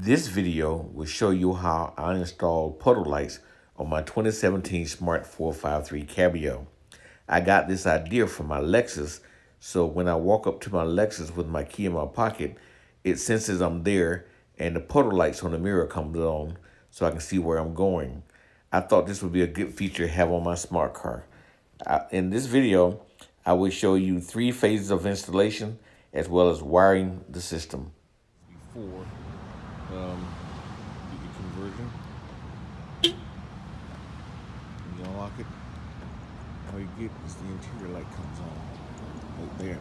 This video will show you how I installed puddle lights on my 2017 Smart 453 Cabrio. I got this idea from my Lexus, so when I walk up to my Lexus with my key in my pocket, it senses I'm there and the puddle lights on the mirror comes on so I can see where I'm going. I thought this would be a good feature to have on my smart car. In this video, I will show you 3 phases of installation as well as wiring the system. Before do the conversion, you unlock it, all you get is the interior light comes on right there.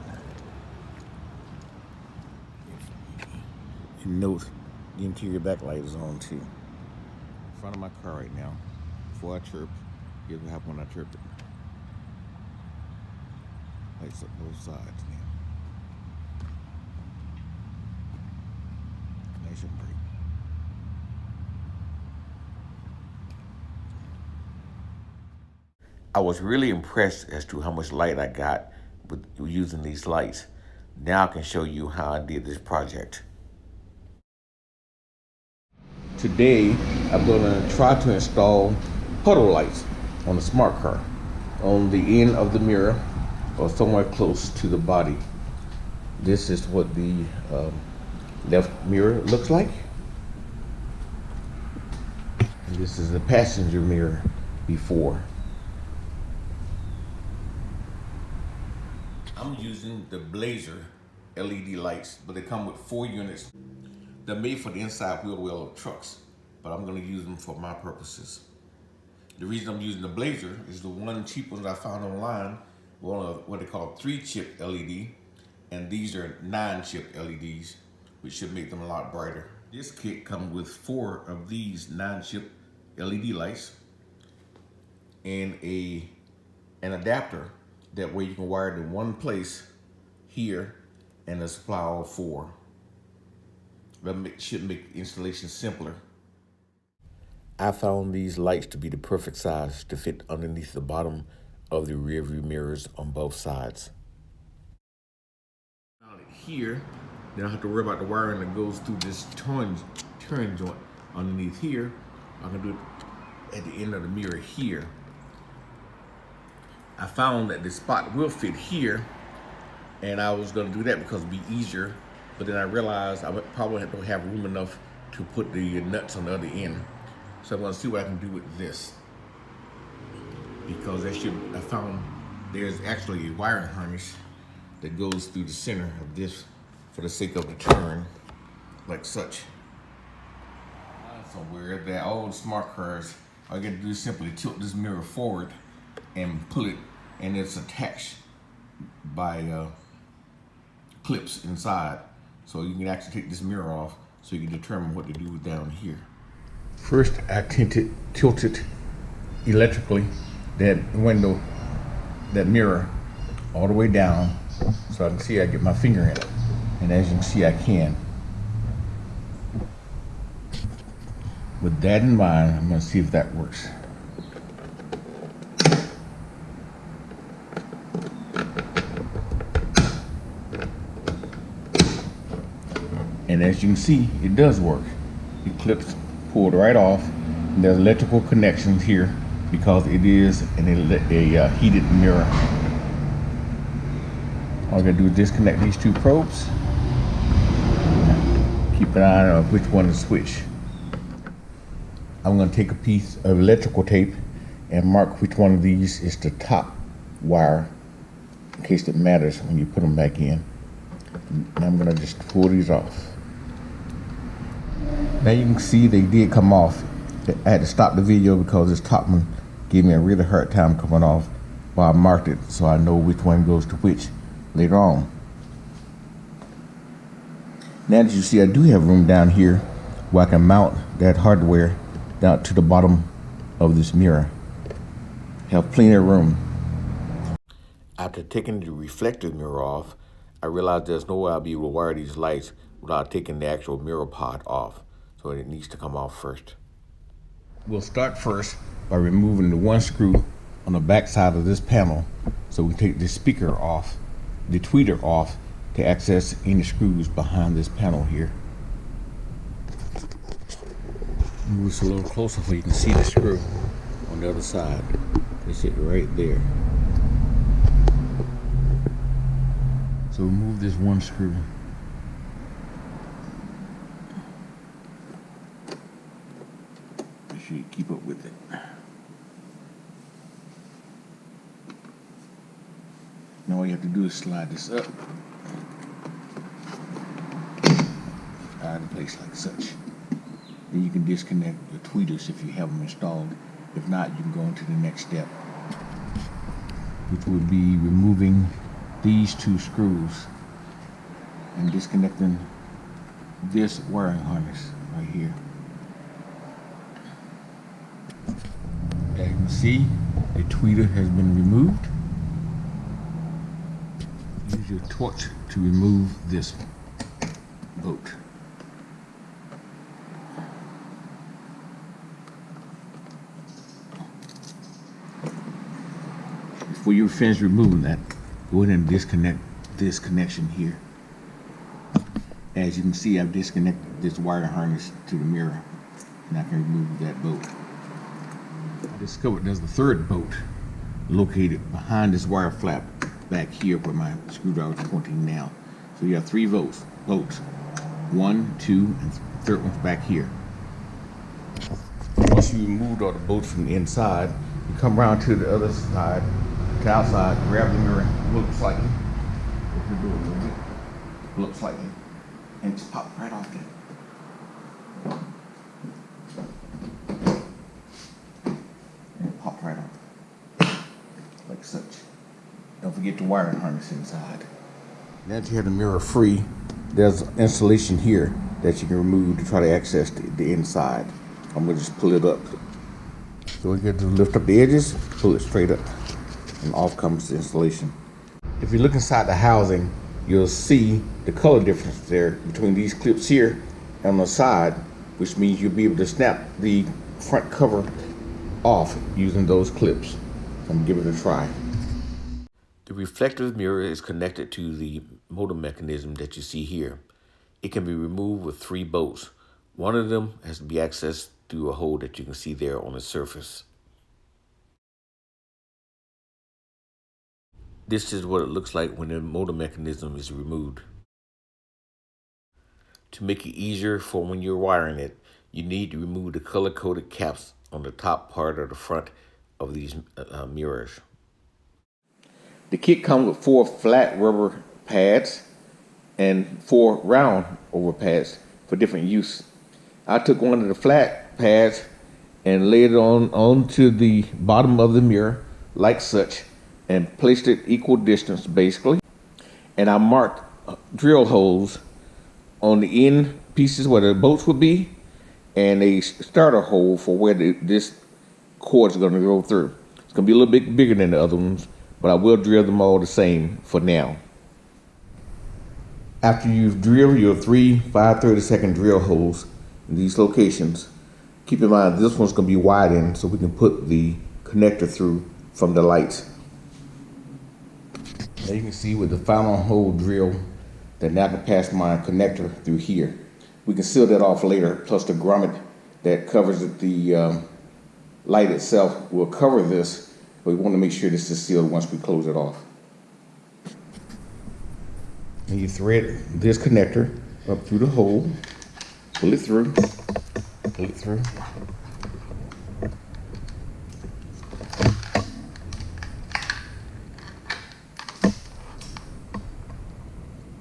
And note, the interior backlight is on too. In front of my car right now. Before I chirp, here's what happened when I chirped it. Lights up both sides now. Nice and bright. I was really impressed as to how much light I got with using these lights. Now I can show you how I did this project. Today, I'm going to try to install puddle lights on the smart car on the end of the mirror or somewhere close to the body. This is what the left mirror looks like. And this is the passenger mirror before. I'm using the Blazer LED lights, but they come with 4 units. They're made for the inside wheel well of trucks, but I'm going to use them for my purposes. The reason I'm using the Blazer is the one cheap ones I found online, one of what they call 3-chip LED, and these are 9-chip LEDs, which should make them a lot brighter. This kit comes with 4 of these 9-chip LED lights and an adapter. That way you can wire it in one place here and it'll supply all 4. That should make installation simpler. I found these lights to be the perfect size to fit underneath the bottom of the rear view mirrors on both sides. Found it here, then I don't have to worry about the wiring that goes through this turn joint underneath here. I can do it at the end of the mirror here. I found that the spot will fit here, and I was going to do that because it'd be easier, but then I realized I would probably don't have room enough to put the nuts on the other end. So I'm going to see what I can do with this, because I found there's actually a wiring harness that goes through the center of this for the sake of the turn, like such. Somewhere that old smart cars, all you got to do is simply tilt this mirror forward and pull it, and it's attached by clips inside, so you can actually take this mirror off so you can determine what to do down here. First, I tilted electrically that window, that mirror, all the way down so I can see I get my finger in it, and as you can see I can. With that in mind, I'm going to see if that works. And as you can see, it does work. The clips pulled right off. And there's electrical connections here because it is a heated mirror. All I gotta do is disconnect these 2 probes. Keep an eye on which one to switch. I'm gonna take a piece of electrical tape and mark which one of these is the top wire in case it matters when you put them back in. And I'm gonna just pull these off. Now you can see they did come off. I had to stop the video because this top one gave me a really hard time coming off while I marked it, so I know which one goes to which later on. Now that you see, I do have room down here where I can mount that hardware down to the bottom of this mirror. Have plenty of room. After taking the reflective mirror off, I realized there's no way I'll be able to wire these lights without taking the actual mirror pod off. So it needs to come off first. We'll start first by removing the 1 screw on the back side of this panel, so we take the speaker off, the tweeter off, to access any screws behind this panel here. Move this a little closer so you can see the screw on the other side. It's it right there. So remove this one screw. Make sure you keep up with it. Now all you have to do is slide this up. Slide in place like such. Then you can disconnect your tweeters if you have them installed. If not, you can go into the next step, which would be removing these two screws and disconnecting this wiring harness right here. As you can see, the tweeter has been removed. Use your torch to remove this bolt. Before you finish removing that, go ahead and disconnect this connection here. As you can see, I've disconnected this wire harness to the mirror, and I can remove that bolt. I discovered there's a third bolt located behind this wire flap back here where my screwdriver is pointing now. So you have three bolts. 1, 2, and third one's back here. Once you removed all the bolts from the inside, you come around to the other side, to the outside, grab the mirror, look slightly, open the door a little bit, look slightly, and just pop right off there. And pop right off, like such. Don't forget the wiring harness inside. Now that you have the mirror free, there's installation here that you can remove to try to access the inside. I'm going to just pull it up. So we get to lift up the edges, pull it straight up, and off comes the installation. If you look inside the housing, you'll see the color difference there between these clips here and on the side, which means you'll be able to snap the front cover off using those clips. So I'm going to give it a try. The reflective mirror is connected to the motor mechanism that you see here. It can be removed with 3 bolts. One of them has to be accessed through a hole that you can see there on the surface. This is what it looks like when the motor mechanism is removed. To make it easier for when you're wiring it, you need to remove the color-coded caps on the top part of the front of these mirrors. The kit comes with 4 flat rubber pads and 4 round over pads for different use. I took one of the flat pads and laid it onto the bottom of the mirror like such and placed it equal distance basically. And I marked drill holes on the end pieces where the bolts would be and a starter hole for where this cord is going to go through. It's going to be a little bit bigger than the other ones, but I will drill them all the same for now. After you've drilled your 3 5/32 drill holes in these locations, keep in mind this one's going to be widened so we can put the connector through from the lights. Now you can see with the final hole drill that now can pass my connector through here. We can seal that off later, plus the grommet that covers the light itself will cover this. But we want to make sure this is sealed once we close it off. And you thread this connector up through the hole, pull it through,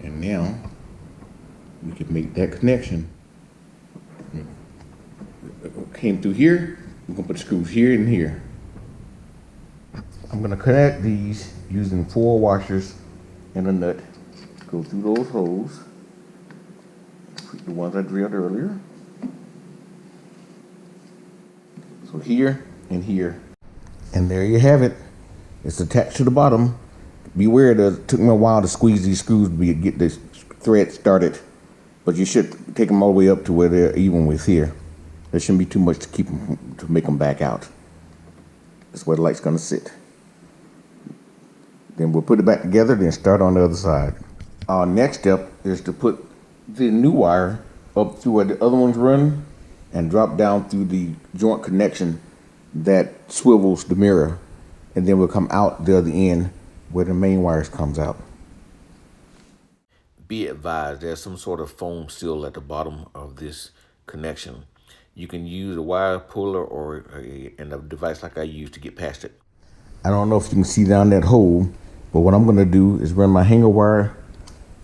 and now we can make that connection. It came through here, we're going to put screws here and here. I'm going to connect these using 4 washers and a nut. Go through those holes, the ones I drilled earlier. So here and here. And there you have it. It's attached to the bottom. Beware that it took me a while to squeeze these screws to get this thread started. But you should take them all the way up to where they're even with here. There shouldn't be too much to keep them, to make them back out. That's where the light's going to sit. Then we'll put it back together, then start on the other side. Our next step is to put the new wire up through where the other ones run and drop down through the joint connection that swivels the mirror, and then we'll come out the other end where the main wires comes out. Be advised, there's some sort of foam seal at the bottom of this connection. You can use a wire puller or a device like I use to get past it. I don't know if you can see down that hole, but what I'm going to do is run my hanger wire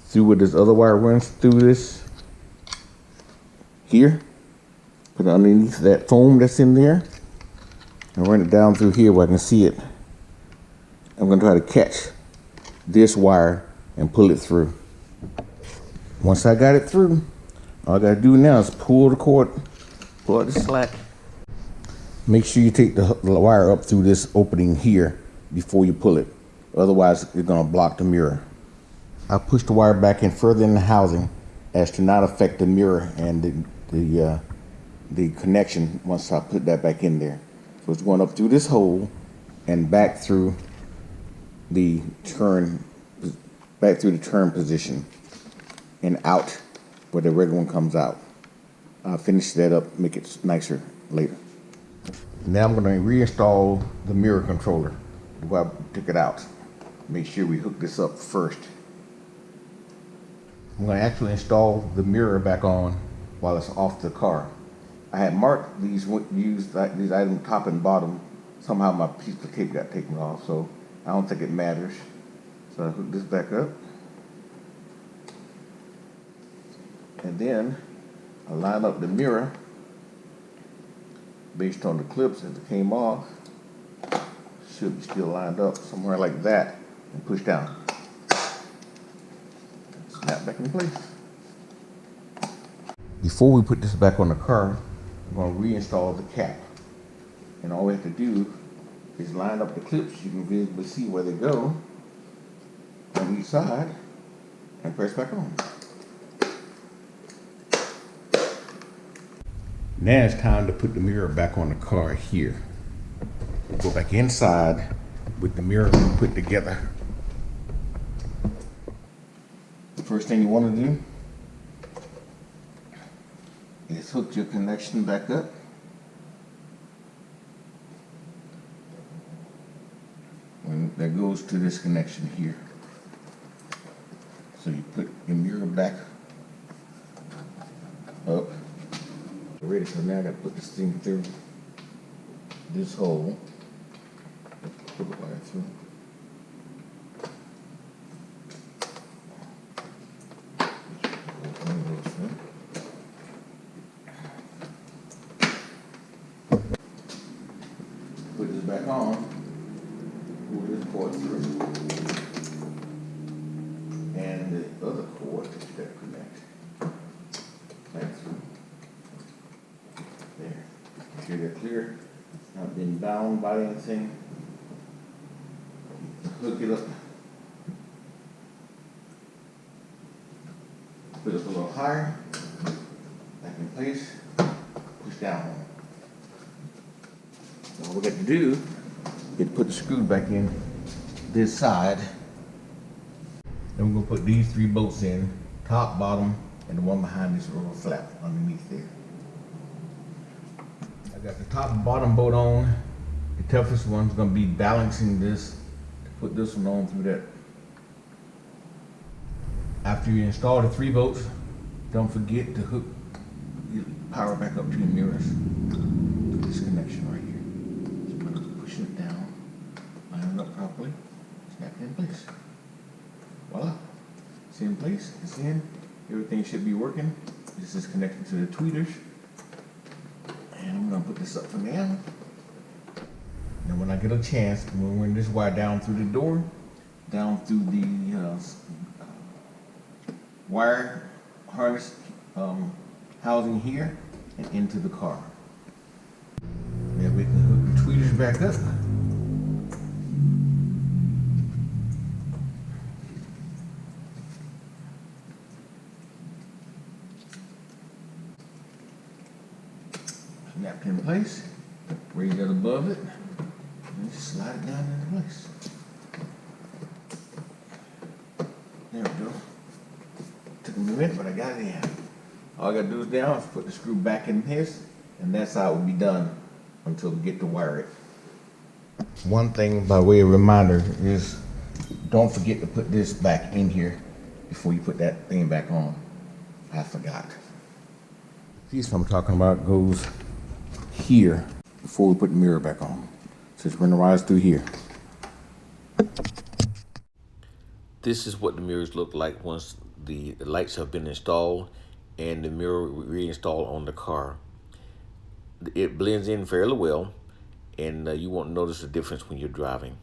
through where this other wire runs through this here. Put it underneath that foam that's in there and run it down through here where I can see it. I'm going to try to catch this wire and pull it through. Once I got it through, all I got to do now is pull the cord, pull out the slack. Make sure you take the wire up through this opening here before you pull it. Otherwise, it's going to block the mirror. I push the wire back in further in the housing as to not affect the mirror and the connection once I put that back in there. So it's going up through this hole and back through the turn position and out where the regular one comes out. I'll finish that up, make it nicer later. Now I'm going to reinstall the mirror controller before I take it out. Make sure we hook this up first. I'm going to actually install the mirror back on while it's off the car. I had marked these items top and bottom. Somehow my piece of tape got taken off, so I don't think it matters. So I hook this back up. And then I line up the mirror based on the clips as it came off. Should be still lined up somewhere like that and push down. Snap back in place. Before we put this back on the car, I'm going to reinstall the cap. And all we have to do is line up the clips. You can visibly see where they go on each side and press back on. Now it's time to put the mirror back on the car here. Go back inside with the mirror put together. The first thing you want to do is hook your connection back up. And that goes to this connection here. So you put your mirror back up. Ready, so now I gotta put this thing through this hole. Put the wire through. Put this back on. Pull this cord through. And the other cord that connects back through. There. Make sure they're clear. It's not been bound by anything. Hook it up. Put it up a little higher. Back in place. Push down on it. So all we got to do is put the screw back in this side. Then we're going to put these 3 bolts in. Top, bottom, and the one behind this rubber flap underneath there. I got the top and bottom bolt on. The toughest one's going to be balancing this. Put this one on through that. After you install the 3 bolts, don't forget to hook your power back up to your mirrors. This connection right here. So I'm just pushing it down, line it up properly, snap it in place. Voila, it's in place, it's in. Everything should be working. This is connected to the tweeters. And I'm gonna put this up for now. And when I get a chance, I'm gonna run this wire down through the door, down through the wire harness housing here, and into the car. Then we can hook the tweeters back up. Snap it in place, raise it above it, and just slide it down into place. There we go. Took me a minute, but I got it in. All I gotta do is now is put the screw back in this And that's how it will be done until we get to wire it. One thing by way of reminder is don't forget to put this back in here before you put that thing back on. I forgot. The piece I'm talking about goes here before we put the mirror back on. So it's going to rise through here. This is what the mirrors look like once the lights have been installed and the mirror reinstalled on the car. It blends in fairly well, and you won't notice the difference when you're driving.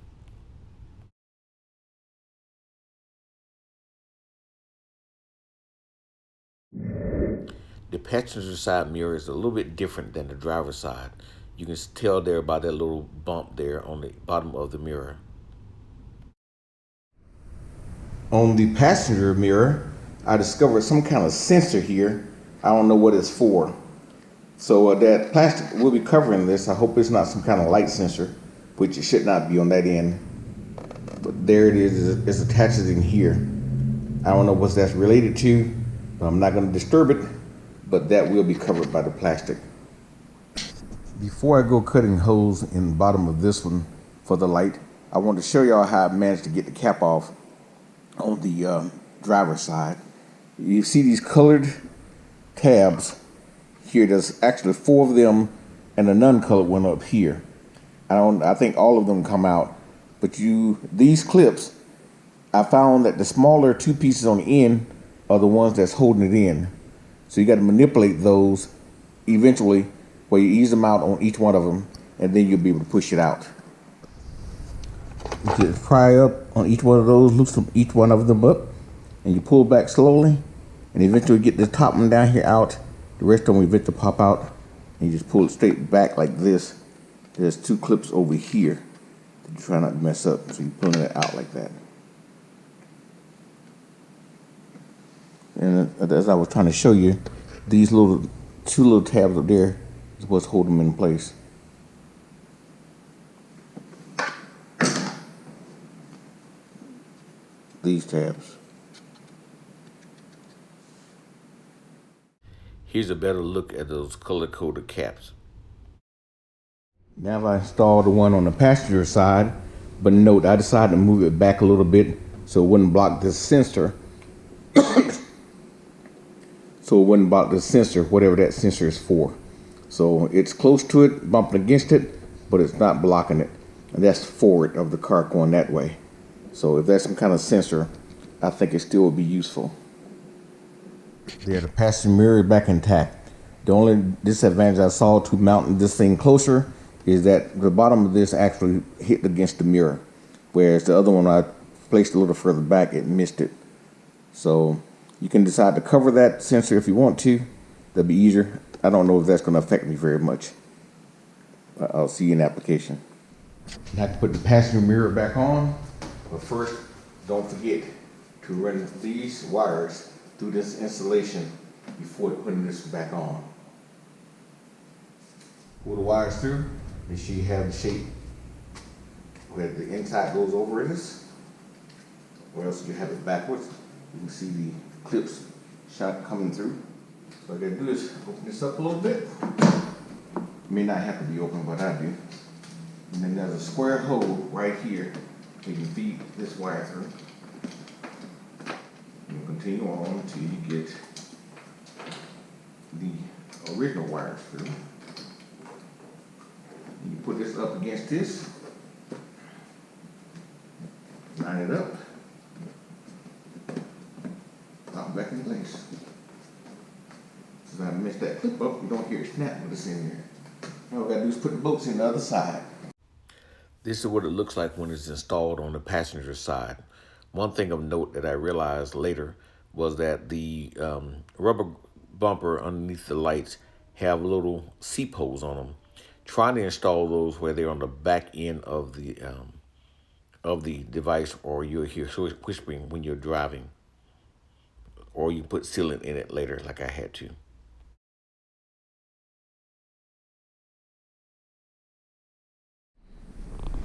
The passenger side mirror is a little bit different than the driver's side. You can tell there by that little bump there on the bottom of the mirror. On the passenger mirror, I discovered some kind of sensor here. I don't know what it's for. So that plastic will be covering this. I hope it's not some kind of light sensor, which it should not be on that end. But there it is. It's attached in here. I don't know what that's related to, but I'm not going to disturb it. But that will be covered by the plastic. Before I go cutting holes in the bottom of this one for the light, I want to show y'all how I managed to get the cap off on the driver's side. You see these colored tabs here. There's actually 4 of them, and a non-colored one up here. I think all of them come out, but these clips, I found that the smaller 2 pieces on the end are the ones that's holding it in. So you got to manipulate those eventually, where you ease them out on each one of them, and then you'll be able to push it out. You just pry up on each one of those, loosen each one of them up, and you pull back slowly, and eventually get the top one down here out. The rest of them will eventually pop out, and you just pull it straight back like this. There's 2 clips over here that you try not to mess up, so you're pulling it out like that. And as I was trying to show you, these 2 little tabs up there is what's holding them in place. These tabs. Here's a better look at those color-coded caps. Now I installed the one on the passenger side, but note I decided to move it back a little bit so it wouldn't block this sensor. So it wouldn't block the sensor, whatever that sensor is for. So it's close to it, bumping against it, but it's not blocking it. And that's forward of the car going that way. So if that's some kind of sensor, I think it still would be useful. There, the passenger mirror is back intact. The only disadvantage I saw to mounting this thing closer is that the bottom of this actually hit against the mirror, whereas the other one I placed a little further back, it missed it. So you can decide to cover that sensor if you want to. That'd be easier. I don't know if that's going to affect me very much. I'll see you in application. Now I can put the passenger mirror back on, but first, don't forget to run these wires through this insulation before putting this back on. Pull the wires through, make sure you have the shape where the inside goes over this, or else you have it backwards. You can see the clips shot coming through. So what I gotta do is open this up a little bit. It may not have to be open, but I do. And then there's a square hole right here you can feed this wire through. And continue on until you get the original wires through. And you put this up against this, line it up, pop back in place. So if I mess that clip up, you don't hear it snap with this in there. Now what I gotta do is put the bolts in the other side. This is what it looks like when it's installed on the passenger side. One thing of note that I realized later was that the rubber bumper underneath the lights have little seep holes on them. Try to install those where they're on the back end of the device, or you'll hear whispering when you're driving. Or you put sealant in it later like I had to.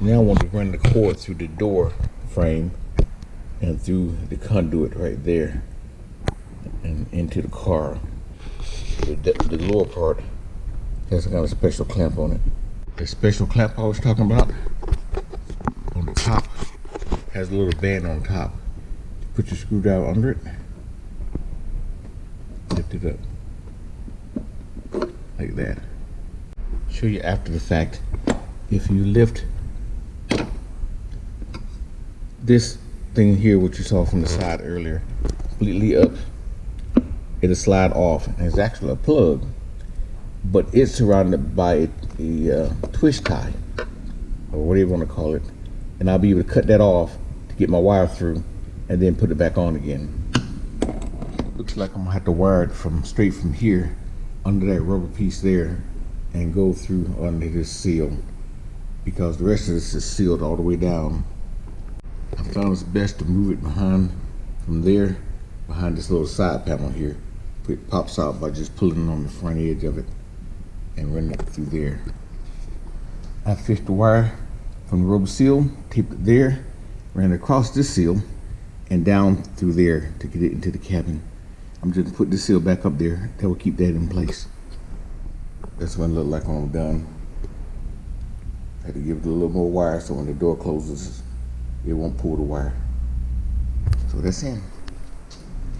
Now I want to run the cord through the door frame and through the conduit right there and into the car. The lower part Has got a special clamp on it. The special clamp I was talking about on the top has a little band on top. Put your screwdriver under it, lift it up like that. Show you after the fact. If you lift this thing here, what you saw from the side earlier, completely up, it'll slide off. And it's actually a plug, but it's surrounded by a twist tie, or whatever you want to call it, and I'll be able to cut that off to get my wire through and then put it back on again. Looks like I'm gonna have to wire it straight from here under that rubber piece there and go through under this seal, because the rest of this is sealed all the way down. I found it's best to move it behind from there, behind this little side panel here. It pops out by just pulling on the front edge of it and running it through there. I fished the wire from the rubber seal, taped it there, ran it across this seal and down through there to get it into the cabin. I'm just gonna put this seal back up there. That will keep that in place. That's what it look like when I'm done. I had to give it a little more wire so when the door closes, it won't pull the wire. So that's in.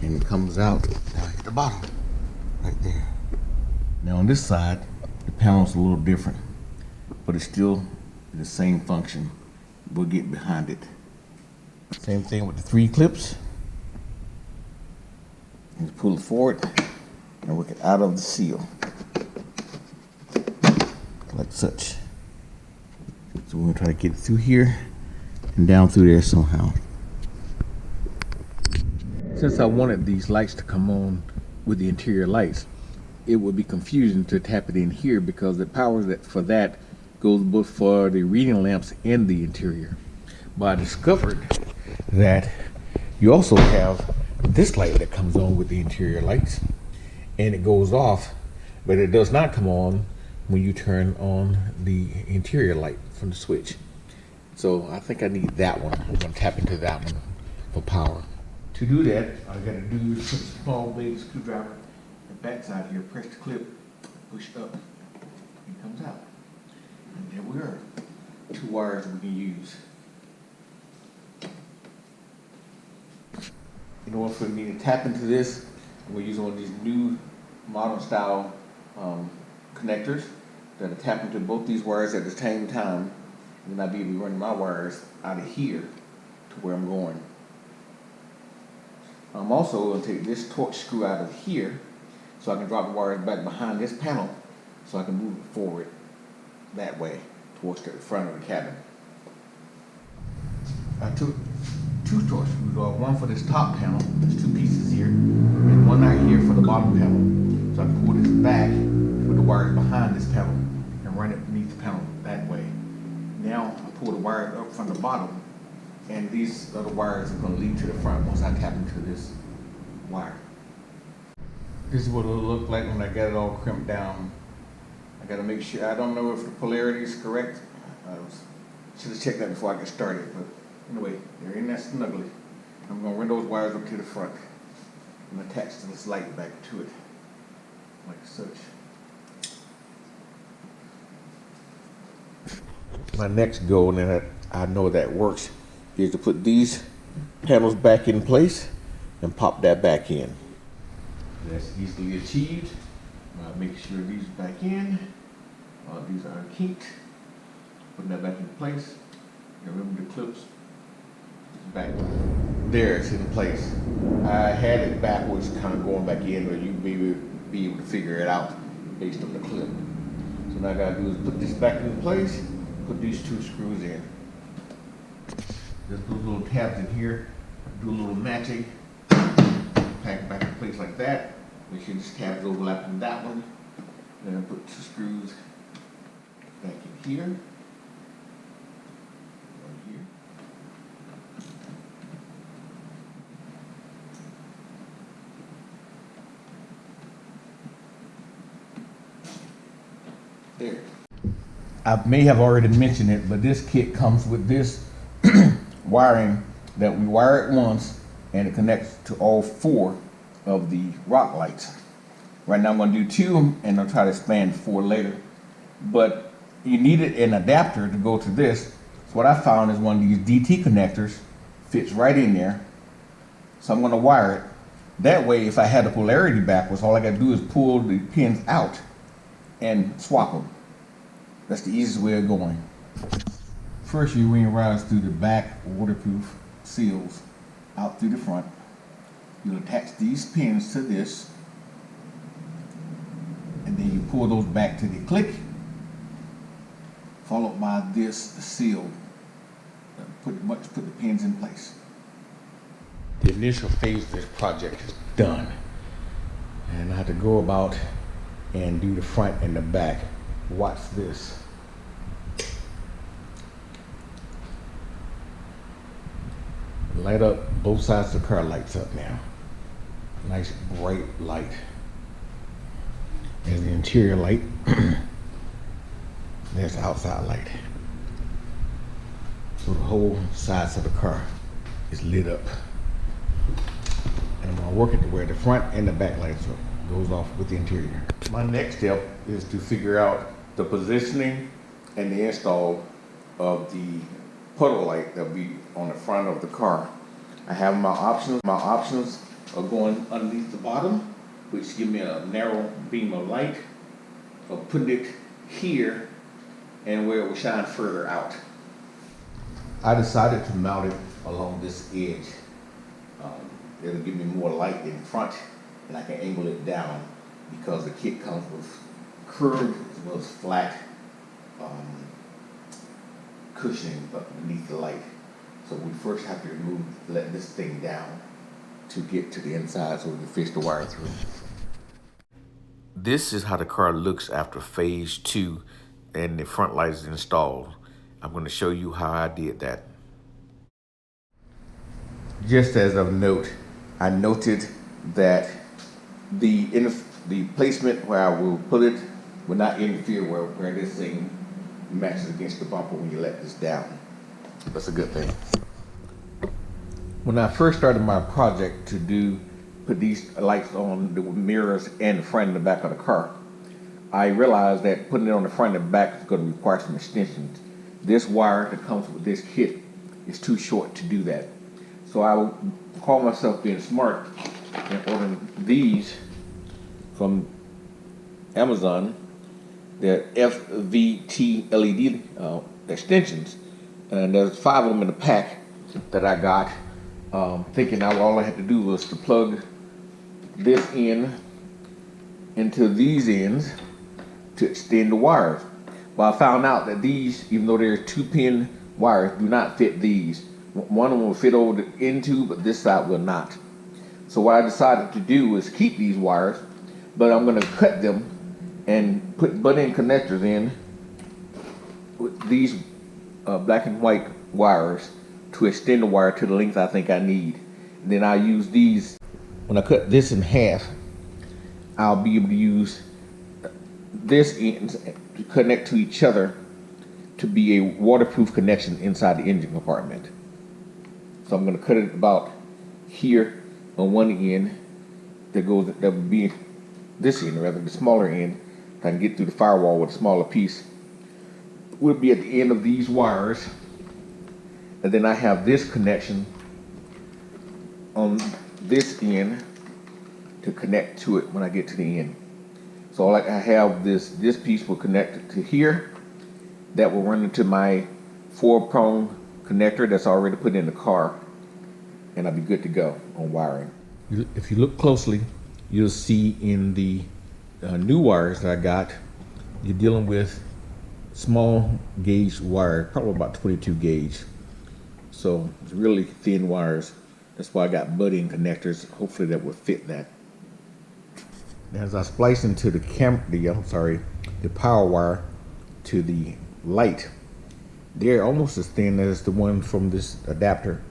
And it comes out down at the bottom, right there. Now on this side, the panel's a little different, but it's still the same function. We'll get behind it. Same thing with the 3 clips. Just pull it forward and work it out of the seal, like such. So we're gonna try to get it through here and down through there somehow. Since I wanted these lights to come on with the interior lights, it would be confusing to tap it in here because the power for that goes both for the reading lamps and the interior. But I discovered that you also have this light that comes on with the interior lights, and it goes off, but it does not come on when you turn on the interior light from the switch. So I think I need that one. I'm gonna tap into that one for power. To do that, all I gotta do is put a small blade screwdriver on the back side here, press the clip, push up, and it comes out. And there we are. 2 wires we can use. In order for me to tap into this, we're using one of these new modern style connectors that will tap into both these wires at the same time, and then I'll be able to run my wires out of here to where I'm going. I'm also going to take this torch screw out of here so I can drop the wires back behind this panel so I can move it forward that way towards the front of the cabin. I took 2 torch screws off, one for this top panel, there's 2 pieces here, and one right here for the bottom panel. So I can pull this back, put the wires behind this panel, and run it beneath the panel that way. Now I pull the wires up from the bottom, and these other wires are going to lead to the front once I tap into this wire. This is what it'll look like when I got it all crimped down. I got to make sure, I don't know if the polarity is correct. I should have checked that before I get started, but anyway, they're in there snugly. I'm going to run those wires up to the front and attach this light back to it, like such. My next goal, and I know that works, is to put these panels back in place and pop that back in. That's easily achieved. Make sure these are back in. These are kinked. Putting that back in place. Remember the clips. It's back there. It's in place. I had it backwards, kind of going back in, where you'd be able to figure it out based on the clip. So now I gotta do is put this back in place. Put these 2 screws in. Just those little tabs in here, do a little matching, pack it back in place like that. Make sure this tab is overlapping that one. Then put 2 screws back in here. One here. There. I may have already mentioned it, but this kit comes with this wiring that we wire it once, and it connects to all 4 of the rock lights. Right now I'm going to do 2 and I'll try to expand 4 later. But you needed an adapter to go to this. So what I found is one of these DT connectors fits right in there. So I'm going to wire it. That way, if I had the polarity backwards, all I got to do is pull the pins out and swap them. That's the easiest way of going. First, you ring rounds through the back waterproof seals out through the front. You'll attach these pins to this, and then you pull those back to the click, followed by this seal. Put the pins in place. The initial phase of this project is done, and I have to go about and do the front and the back. Watch this. Light up both sides of the car. Lights up now. Nice bright light. There's the interior light. There's the outside light. So the whole sides of the car is lit up. And I'm gonna work it to where the front and the back lights up. Goes off with the interior. My next step is to figure out the positioning and the install of the puddle light that will be on the front of the car. I have my options. My options are going underneath the bottom, which give me a narrow beam of light, or putting it here and where it will shine further out. I decided to mount it along this edge. It'll give me more light in front, and I can angle it down because the kit comes with curved as well as flat cushioning beneath the light. So we first have to let this thing down to get to the inside so we can fish the wire through. This is how the car looks after phase 2 and the front light is installed. I'm going to show you how I did that. Just as of note, I noted that the placement where I will put it will not interfere where this thing matches against the bumper when you let this down. That's a good thing. When I first started my project to put these lights on the mirrors and the front and the back of the car, I realized that putting it on the front and the back is going to require some extensions. This wire that comes with this kit is too short to do that. So I will call myself being smart and ordering these from Amazon. They're FVT LED extensions, and there's 5 of them in the pack that I got, thinking all I had to do was to plug this into these ends to extend the wires. But I found out that these, even though they're 2-pin wires, do not fit these. One of them will fit over the end tube, but this side will not. So what I decided to do is keep these wires, but I'm going to cut them and put butt-end connectors in with these black and white wires to extend the wire to the length I think I need. And then I'll use these. When I cut this in half, I'll be able to use this end to connect to each other to be a waterproof connection inside the engine compartment. So I'm going to cut it about here on one end. That would be this end, rather the smaller end. If I can get through the firewall with a smaller piece, will be at the end of these wires. And then I have this connection on this end to connect to it when I get to the end. So I have this piece will connect to here. That will run into my 4-prong connector that's already put in the car, and I'll be good to go on wiring. If you look closely, you'll see in the new wires that I got, you're dealing with small gauge wire, probably about 22 gauge. So it's really thin wires. That's why I got butt-in connectors. Hopefully that will fit that. As I splice into the power wire to the light, they're almost as thin as the one from this adapter,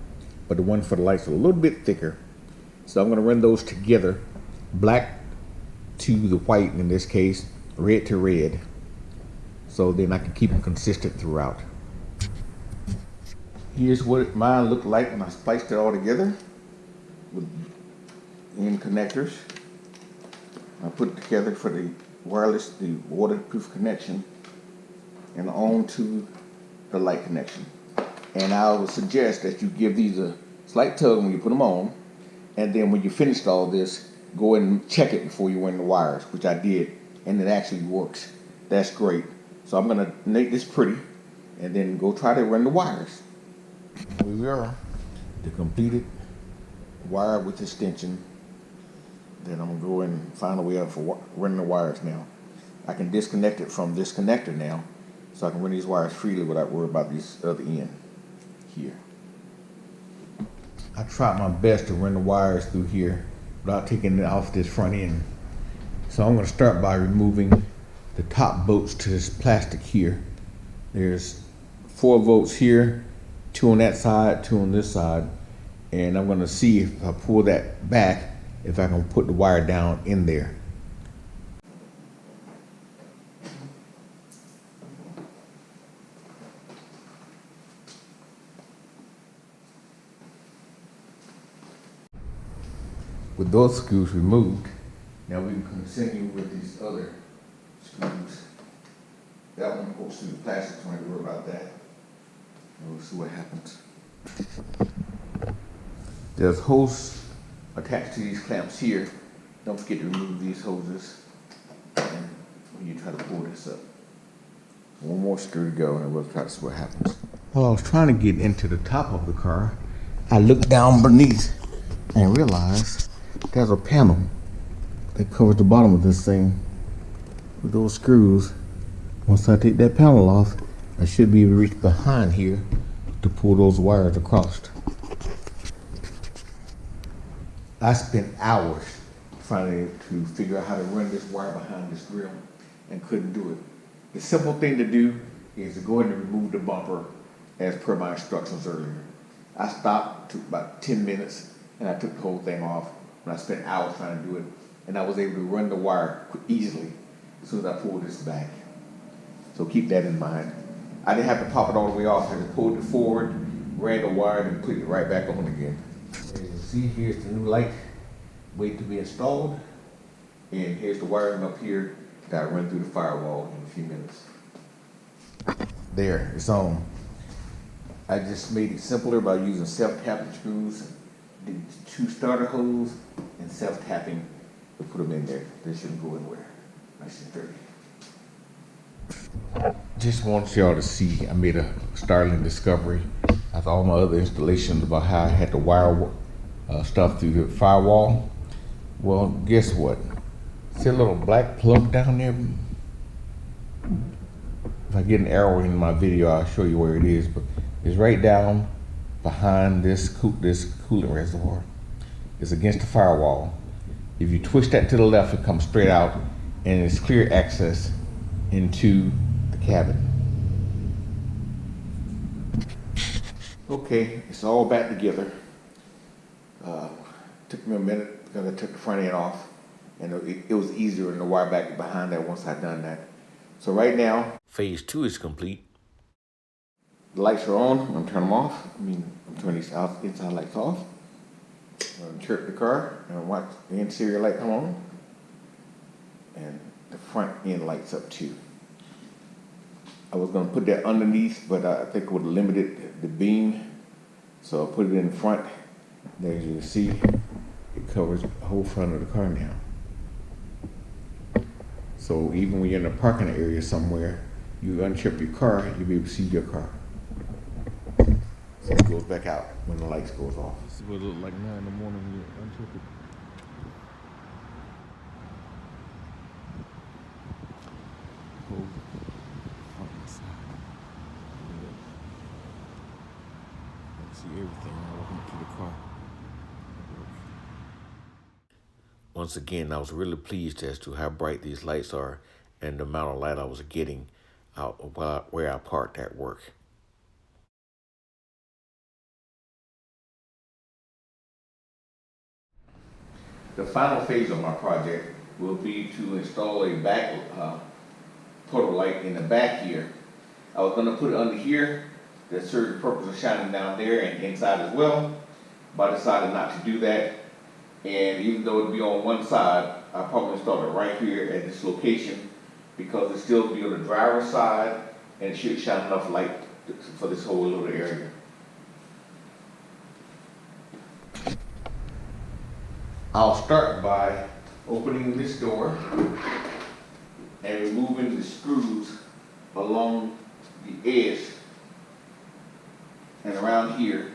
but the one for the light's a little bit thicker. So I'm going to run those together, black to the white in this case, red to red, so then I can keep them consistent throughout. Here's what mine looked like when I spliced it all together with end connectors. I put it together for the wireless, the waterproof connection, and on to the light connection. And I would suggest that you give these a slight tug when you put them on, and then when you finished all this, go and check it before you run the wires, which I did, and it actually works. That's great. So I'm gonna make this pretty, and then go try to run the wires. Here we are, the completed wire with extension. Then I'm gonna go and find a way out for running the wires now. I can disconnect it from this connector now, so I can run these wires freely without worrying about this other end here. I tried my best to run the wires through here without taking it off this front end. So I'm gonna start by removing the top bolts to this plastic here. There's 4 bolts here, 2 on that side, 2 on this side, and I'm gonna see if I pull that back, if I can put the wire down in there. With those screws removed, now we can continue with these other screws. That one goes through the plastic, so I don't have to worry about that. And we'll see what happens. There's hoses attached to these clamps here. Don't forget to remove these hoses and when you try to pull this up. One more screw to go, and we'll try to see what happens. While I was trying to get into the top of the car, I looked down beneath and realized there's a panel that covers the bottom of this thing with those screws. Once I take that panel off, I should be able to reach behind here to pull those wires across. I spent hours trying to figure out how to run this wire behind this grill and couldn't do it. The simple thing to do is to go in and remove the bumper as per my instructions earlier. I stopped, took about 10 minutes, and I took the whole thing off. And I spent hours trying to do it, and I was able to run the wire easily as soon as I pulled this back. So keep that in mind. I didn't have to pop it all the way off. I just pulled it forward, ran the wire, and put it right back on again. As you can see, here's the new light waiting to be installed, and here's the wiring up here that I run through the firewall in a few minutes. There, it's on. I just made it simpler by using self-tapping screws, did 2 starter holes, and self-tapping to put them in there. They shouldn't go anywhere. Nice and dirty. Just want y'all to see I made a startling discovery after all my other installations about how I had to wire stuff through the firewall. Well, guess what? See a little black plug down there? If I get an arrow in my video, I'll show you where it is, but it's right down behind this coolant reservoir. It's against the firewall. If you twist that to the left, it comes straight out, and it's clear access into the cabin. Okay, it's all back together. Took me a minute because I took the front end off, and it was easier in the wire back behind that once I'd done that. So right now, phase 2 is complete. The lights are on. I'm gonna turn them off. I'm turning these inside lights off. I'm gonna chirp the car and watch the interior light come on, and the front end lights up too. I was gonna put that underneath, but I think it would have limited the beam, so I put it in front. There you can see, it covers the whole front of the car now. So even when you're in a parking area somewhere, you unchip your car, you'll be able to see your car. So it goes back out when the lights goes off. This is what it looks like now in the morning when you unchip it. Whole front and side. You can see everything walking up to the car. Once again, I was really pleased as to how bright these lights are and the amount of light I was getting out where I parked at work. The final phase of my project will be to install a back Puddle light in the back here. I was going to put it under here that serves the purpose of shining down there and inside as well, but I decided not to do that. And even though it'd be on one side, I probably install it right here at this location because it still be on the driver's side and it should shine enough light for this whole little area. I'll start by opening this door and removing the screws along the edge and around here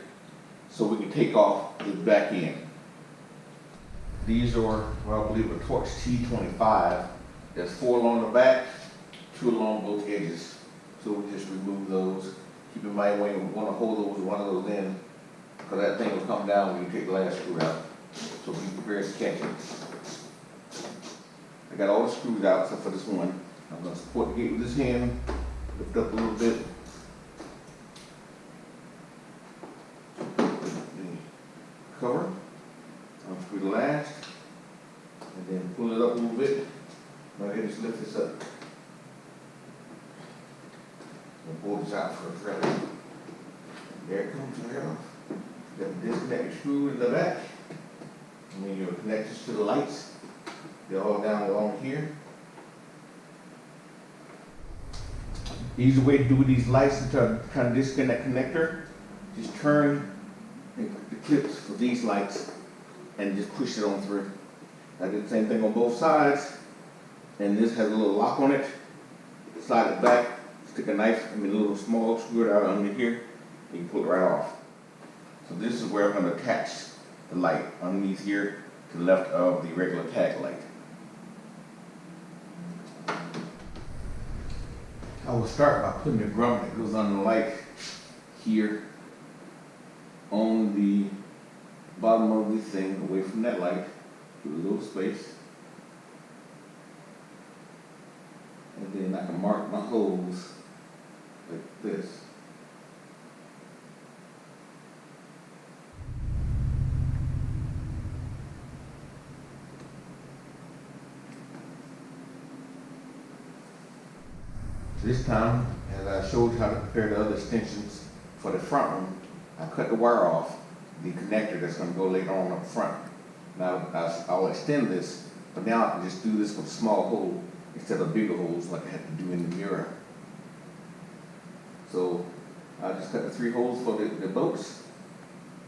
so we can take off the back end. These are, well, I believe a Torx T25. There's 4 along the back, 2 along both edges. So we just remove those. Keep in mind when you want to hold those, one of those in, because that thing will come down when you take the last screw out. So be prepared to catch it. I got all the screws out except for this one. I'm going to support the gate with this hand, lift up a little bit. Cover, unscrew the last, and then pull it up a little bit. Go ahead and just lift this up. And pull this out first, right? There it comes right off. Then disconnect the screw in the back. And then your connectors to the lights. They're all down along here. Easy way to do these lights to kind of disconnect connector. Just turn the clips for these lights and just push it on through. I did the same thing on both sides, and this has a little lock on it. Slide it back, stick a knife, a little small screw out under here, and you pull it right off. So this is where I'm going to attach the light underneath here to the left of the regular tag light. I will start by putting the grommet that goes on the light here on the bottom of this thing, away from that light, give it a little space. And then I can mark my holes like this. This time, as I showed how to prepare the other extensions for the front one, I cut the wire off, the connector that's going to go later on up front. Now I'll extend this, but now I can just do this with a small hole instead of bigger holes like I had to do in the mirror. So I just cut the 3 holes for the bolts,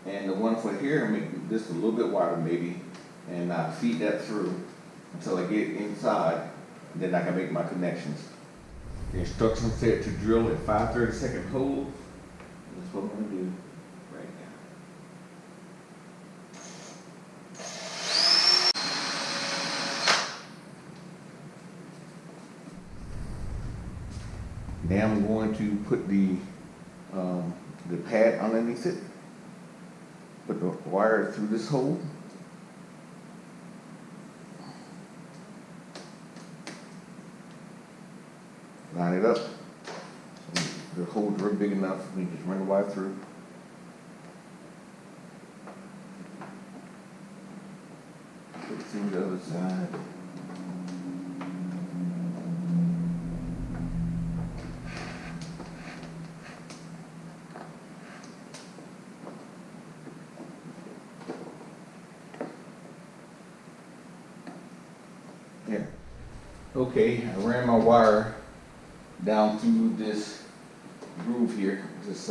and the one for here, make this a little bit wider maybe, and I feed that through until I get inside, and then I can make my connections. The instructions said to drill a 5/32 hole. That's what I'm going to do right now. Now I'm going to put the pad underneath it. Put the wire through this hole. Line it up. The holes are big enough for me to just run the wire through. Put it through the other side. There. Okay, I ran my wire down through this groove here, this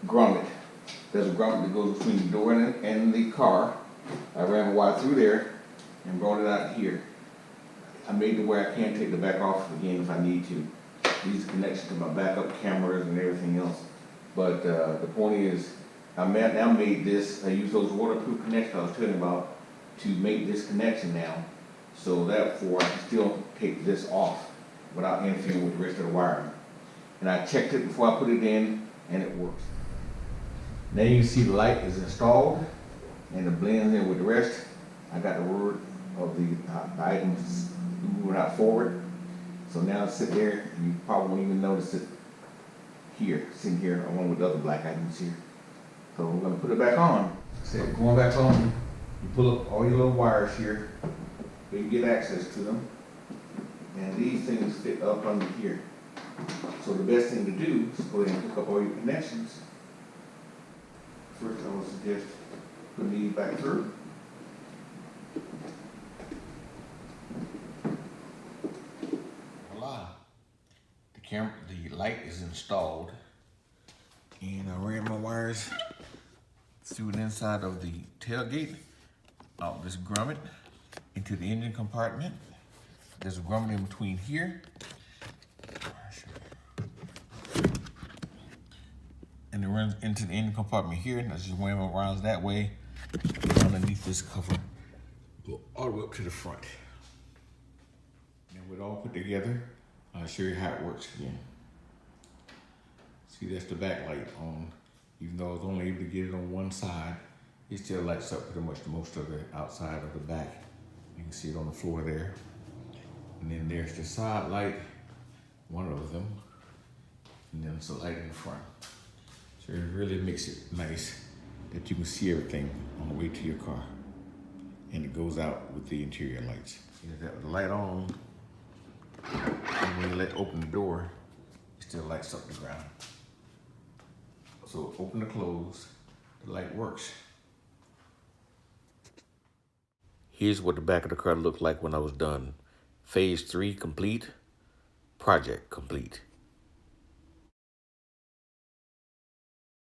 grommet. There's a grommet that goes between the door and the car. I ran my wire through there and brought it out here. I made it where I can take the back off again if I need to. These are connections to my backup cameras and everything else. But the point is, I now made this, I use those waterproof connections I was telling you about to make this connection now. So therefore, I can still take this off without interfering with the rest of the wiring. And I checked it before I put it in, and it works. Now you can see the light is installed, and it blends in with the rest. I got the word of the items moving out forward. So now it's sit there, and you probably won't even notice it here, sitting here, along with the other black items here. So we're going to put it back on. So going back on, you pull up all your little wires here. You can get access to them, and these things fit up under here. So the best thing to do is go ahead and hook up all your connections. First, I would suggest putting these back through. The light is installed, and I ran my wires through the inside of the tailgate, out this grommet, into the engine compartment. There's a grommet in between here, and it runs into the engine compartment here, and I just ran my wires that way, underneath this cover, go all the way up to the front. And with it all put together, I'll show you how it works again. See, that's the backlight on. Even though I was only able to get it on one side, it still lights up pretty much most of the outside of the back. You can see it on the floor there. And then there's the side light, one of them, and then there's a light in the front. So it really makes it nice that you can see everything on the way to your car. And it goes out with the interior lights. You have the light on, and when you open the door, it still lights up the ground. So open and close, the light works. Here's what the back of the car looked like when I was done. Phase 3 complete, project complete.